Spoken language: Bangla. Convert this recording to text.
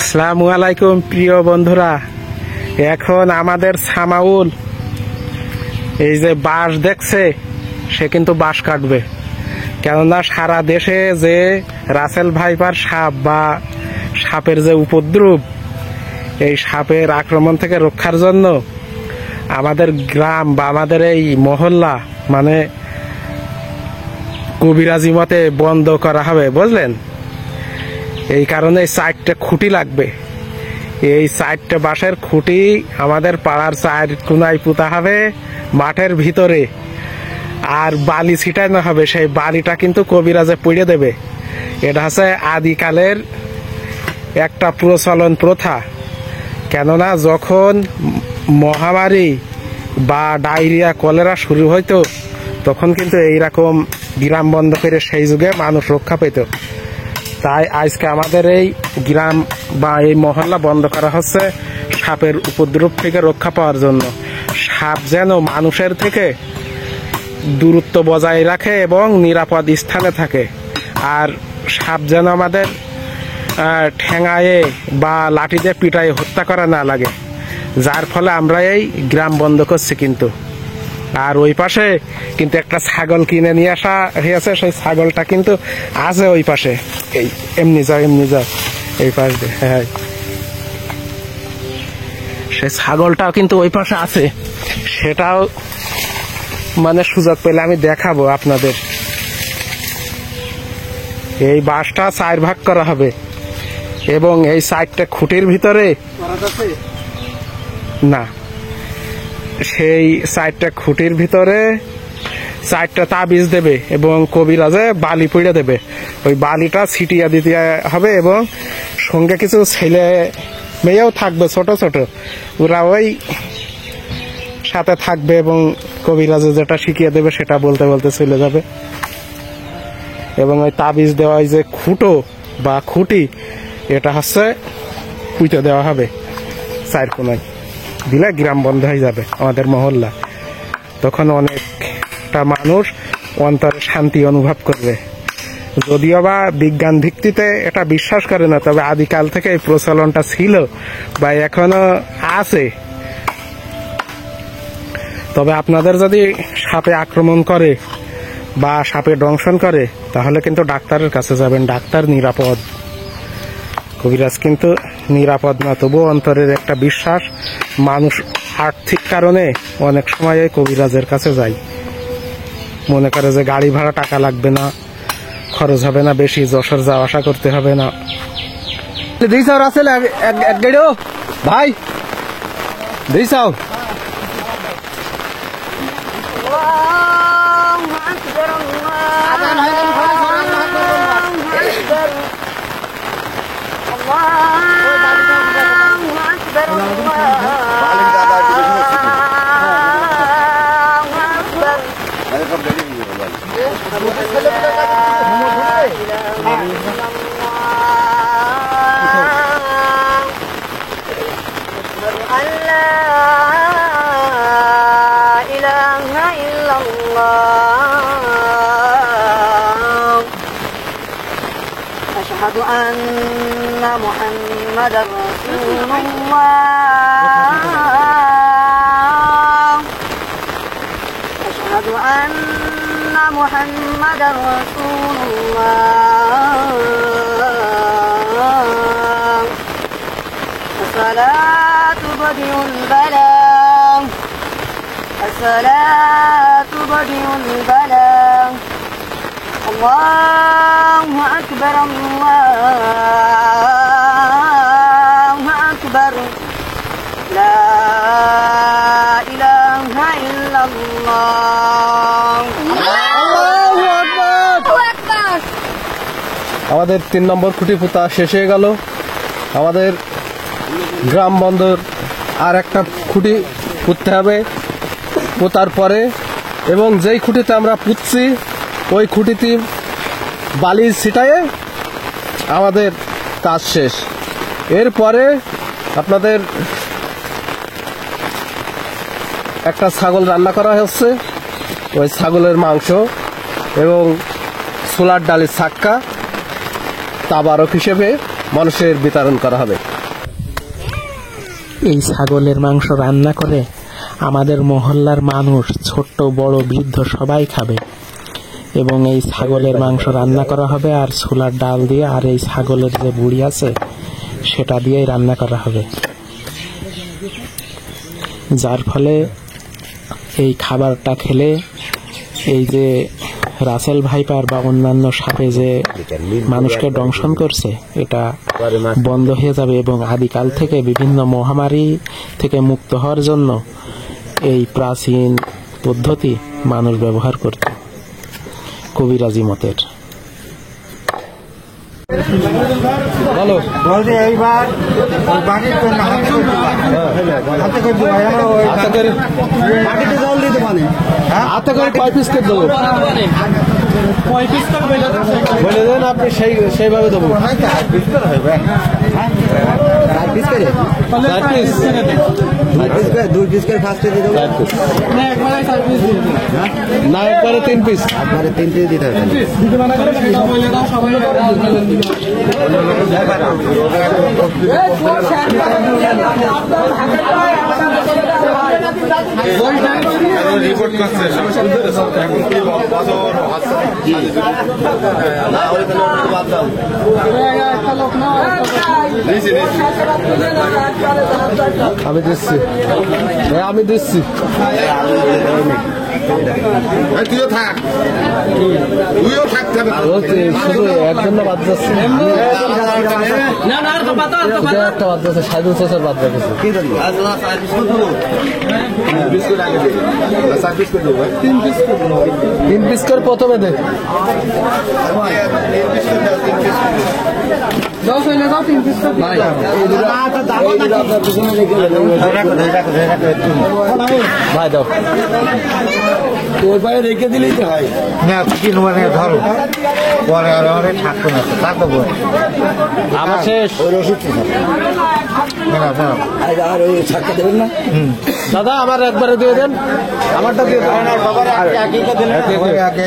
আসসালামু আলাইকুম প্রিয় বন্ধুরা, এখন আমাদের সামাউল এই যে বাঁশ দেখছে সে কিন্তু বাঁশ কাটবে। কেননা সারা দেশে যে রাসেল ভাইপার সাপ বা সাপের যে উপদ্রব, এই সাপের আক্রমণ থেকে রক্ষার জন্য আমাদের গ্রাম বা আমাদের এই মহল্লা মানে কবিরাজি মতে বন্ধ করা হবে, বুঝলেন। এই কারণে 4টে খুঁটি লাগবে। এই 4টে বাঁশের খুঁটি আমাদের পাড়ার 4 কোনায় পুঁতা হবে মাঠের ভিতরে, আর বালি ছিটানো হবে। সেই বালিটা কিন্তু কবিরাজে পুড়িয়ে দেবে। এটা হচ্ছে আদিকালের একটা প্রচলন প্রথা। কেননা যখন মহামারী বা ডায়রিয়া কলেরা শুরু হইতো তখন কিন্তু এইরকম গ্রাম বন্ধ করে সেই যুগে মানুষ রক্ষা পেত। তাই আজকে আমাদের এই গ্রাম বা এই মহল্লা বন্ধ করা হচ্ছে সাপের উপদ্রব থেকে রক্ষা পাওয়ার জন্য। সাপ যেন মানুষের থেকে দূরত্ব বজায় রাখে এবং নিরাপদ স্থানে থাকে, আর সাপ যেন আমাদের ঠেঙায়ে বা লাঠি দিয়ে পিটায় হত্যা করা না লাগে, যার ফলে আমরা এই গ্রাম বন্ধ করছি। কিন্তু আর ওই পাশে কিন্তু একটা ছাগল কিনে নিয়ে আসা হয়েছে, সেই ছাগলটা কিন্তু আছে ওই পাশে। এই এমনি যাও এই পাশ দিয়ে, হ্যাঁ সেই ছাগলটাও কিন্তু ওই পাশে আছে। সেটাও মানে সুযোগ পেলে আমি দেখাবো আপনাদের। এই বাঁশটা 4 ভাগ করা হবে এবং এই 4টে খুঁটির ভিতরে না, সেই 4টে খুঁটির ভিতরে 4টা তাবিজ দেবে এবং কবিরাজে বালি পুড়ে দেবে। ওই বালিটা ছিটিয়ে দিতে হবে এবং সঙ্গে কিছু ছেলে মেয়েও থাকবে ছোট ছোট, ওরা ওই সাথে থাকবে এবং কবিরাজে যেটা শিখিয়ে দেবে সেটা বলতে বলতে চলে যাবে। এবং ওই তাবিজ দেওয়া যে খুঁটো বা খুঁটি, এটা হচ্ছে পুঁতে দেওয়া হবে 4 কোনায়। দিলে গ্রাম বন্ধ হয়ে যাবে আমাদের মহল্লা। তখন অনেকটা মানুষ অন্তরে শান্তি অনুভব করবে। যদিও বা বিজ্ঞান ভিত্তিতে এটা বিশ্বাস করে না, তবে আদিকাল থেকে এই প্রচলনটা ছিল বা এখনো আছে। তবে আপনাদের যদি সাপে আক্রমণ করে বা সাপে দংশন করে তাহলে কিন্তু ডাক্তারের কাছে যাবেন। ডাক্তার নিরাপদ, কবিরাজ কিন্তু নিরাপদ না। তবুও অন্তরের একটা বিশ্বাস, মানুষ আর্থিক কারণে অনেক সময় এই কবিরাজের কাছে যায়। মনে করে যে গাড়ি ভাড়া টাকা লাগবে না, খরচ হবে না বেশি, যশোর যাওয়া আসা করতে হবে না। ভাই দিছাও أشهد أن محمدا رسول الله أشهد أن محمدا رسول الله الصلاة بدء البلاء الصلاة بدء البلاء الله أكبر الله أكبر لا إله إلا الله الله أكبر। আমাদের 3 নম্বর খুঁটি পুঁতা শেষ হয়ে গেল। আমাদের গ্রাম বন্দর আর একটা খুঁটি পুঁততে হবে পোতার পরে, এবং যেই খুঁটিতে আমরা পুঁতছি ওই খুঁটিতে বালি ছিটায়ে আমাদের কাজ শেষ। এরপরে আপনাদের একটা ছাগল রান্না করা হচ্ছে, ওই ছাগলের মাংস এবং ছোলার ডালের ছাক্কা তাবারক হিসেবে মানুষের বিতরণ করা হবে। এই ছাগলের মাংস রান্না করে আমাদের মহল্লার মানুষ, ছোট্ট বড় বৃদ্ধ সবাই খাবে। এবং এই ছাগলের মাংস রান্না করা হবে আর ছোলার ডাল দিয়ে, আর এই ছাগলের যে বুড়ি আছে সেটা দিয়েই রান্না করা হবে, যার ফলে এই খাবারটা খেলে এই যে রাসেল ভাইপার বা অন্যান্য সাপে যে মানুষকে দংশন করছে এটা বন্ধ হয়ে যাবে এবং আদিকাল থেকে বিভিন্ন মহামারী থেকে মুক্ত হওয়ার জন্য এই প্রাচীন পদ্ধতি মানুষ ব্যবহার করত কবিরাজি মতের। বলো বলতে এইবার বাকির তো না হাতে করে দিবা হাতে করে বাকিতে জল দিতে পারে হাতে করে কয় পিস করে দেবো বলে দেন, আপনি সেইভাবে দেবো। 4 পিস 2 পিস করে ফার্স্টে দিয়ে দেবো না, একবারে 3 পিস। আপনারা 3 পিস দিতে হবে। রিপোর্ট করছে আমি দিচ্ছি, আমি দিচ্ছি। তুইও থাক, তুইও থাকতে হবে। শুধু একজন বাদ যাচ্ছে, একটা বাদ যাচ্ছে, সাইদুল চাচার বাদ যাচ্ছে। 3 পিস করে প্রথমে দে। ভাই দাও, ওই পায়ে রেখে দিলেই তো হয় না কি মানে ধরো পরে আর অনেক থাকতো না, থাকবো আমার শেষ। ওই ওষুধ আর ওই ছাড়টা দেবেন না দাদা আমার একবারে দিয়ে দেন, আমারটা দিয়ে দেন। সবার আগে